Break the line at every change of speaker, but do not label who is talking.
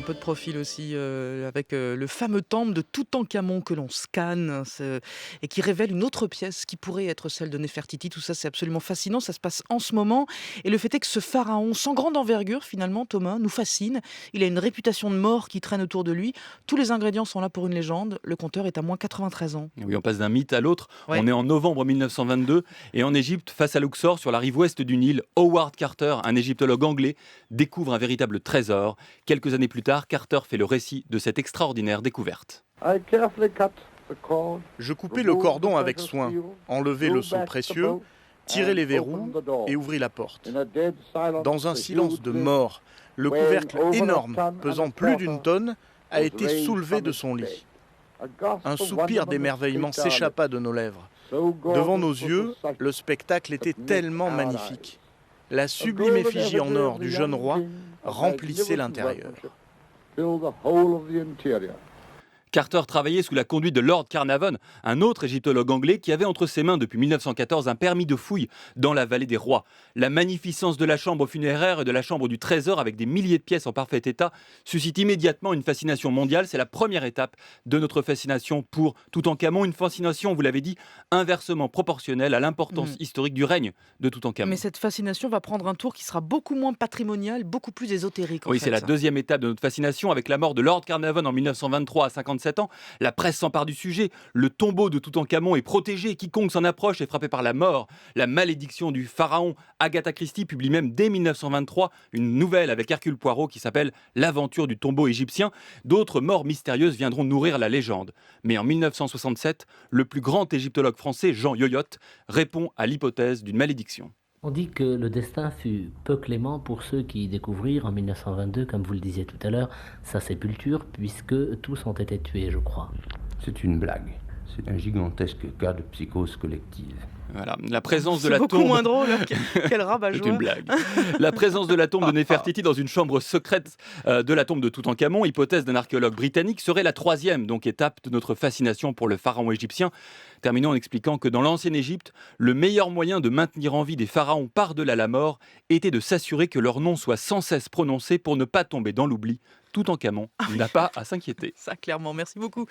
peu de profil aussi, avec le fameux temple de Toutankhamon que l'on scanne et qui révèle une autre pièce qui pourrait être celle de Néfertiti. Tout ça, c'est absolument fascinant. Ça se passe en ce moment. Et le fait est que ce pharaon, sans grande envergure, finalement, Thomas, nous fascine. Il a une réputation de mort qui traîne autour de lui. Tous les ingrédients sont là pour une légende. Le compteur est à moins 93 ans.
Oui, on passe d'un mythe à l'autre.
Ouais.
On est en novembre 1922 et en Égypte, face à Luxor, sur la rive ouest du Nil, Howard Carter, un égyptologue anglais, découvre un véritable trésor. Quelques années plus tard, Carter fait le récit de cette extraordinaire découverte.
Je coupais le cordon avec soin, enlevai le sceau précieux, tirai les verrous et ouvris la porte. Dans un silence de mort, le couvercle énorme, pesant plus d'une tonne, a été soulevé de son lit. Un soupir d'émerveillement s'échappa de nos lèvres. Devant nos yeux, le spectacle était tellement magnifique. La sublime effigie en or du jeune roi remplissait l'intérieur.
Carter travaillait sous la conduite de Lord Carnarvon, un autre égyptologue anglais qui avait entre ses mains depuis 1914 un permis de fouille dans la vallée des rois. La magnificence de la chambre funéraire et de la chambre du trésor avec des milliers de pièces en parfait état suscite immédiatement une fascination mondiale. C'est la première étape de notre fascination pour Toutankhamon, une fascination, vous l'avez dit, inversement proportionnelle à l'importance historique du règne de Toutankhamon.
Mais cette fascination va prendre un tour qui sera beaucoup moins patrimonial, beaucoup plus ésotérique.
Oui, c'est la deuxième étape de notre fascination avec la mort de Lord Carnarvon en 1923 à 57 ans. La presse s'empare du sujet. Le tombeau de Toutankhamon est protégé. Quiconque s'en approche est frappé par la mort. La malédiction du pharaon. Agatha Christie publie même dès 1923 une nouvelle avec Hercule Poirot qui s'appelle L'aventure du tombeau égyptien. D'autres morts mystérieuses viendront nourrir la légende. Mais en 1967, le plus grand égyptologue français, Jean Yoyotte, répond à l'hypothèse d'une malédiction.
On dit que le destin fut peu clément pour ceux qui découvrirent en 1922, comme vous le disiez tout à l'heure, sa sépulture, puisque tous ont été tués, je crois.
C'est une blague. C'est un gigantesque cas de psychose collective.
Voilà. La présence de
C'est
la
beaucoup
tombe...
moins drôle. Quel
C'est
rabat-joie.
une blague. La présence de la tombe de Néfertiti dans une chambre secrète de la tombe de Toutankhamon, hypothèse d'un archéologue britannique, serait la troisième étape de notre fascination pour le pharaon égyptien. Terminons en expliquant que dans l'ancienne Égypte, le meilleur moyen de maintenir en vie des pharaons par-delà la mort était de s'assurer que leur nom soit sans cesse prononcé pour ne pas tomber dans l'oubli. Toutankhamon n'a pas à s'inquiéter.
Ça, clairement. Merci beaucoup.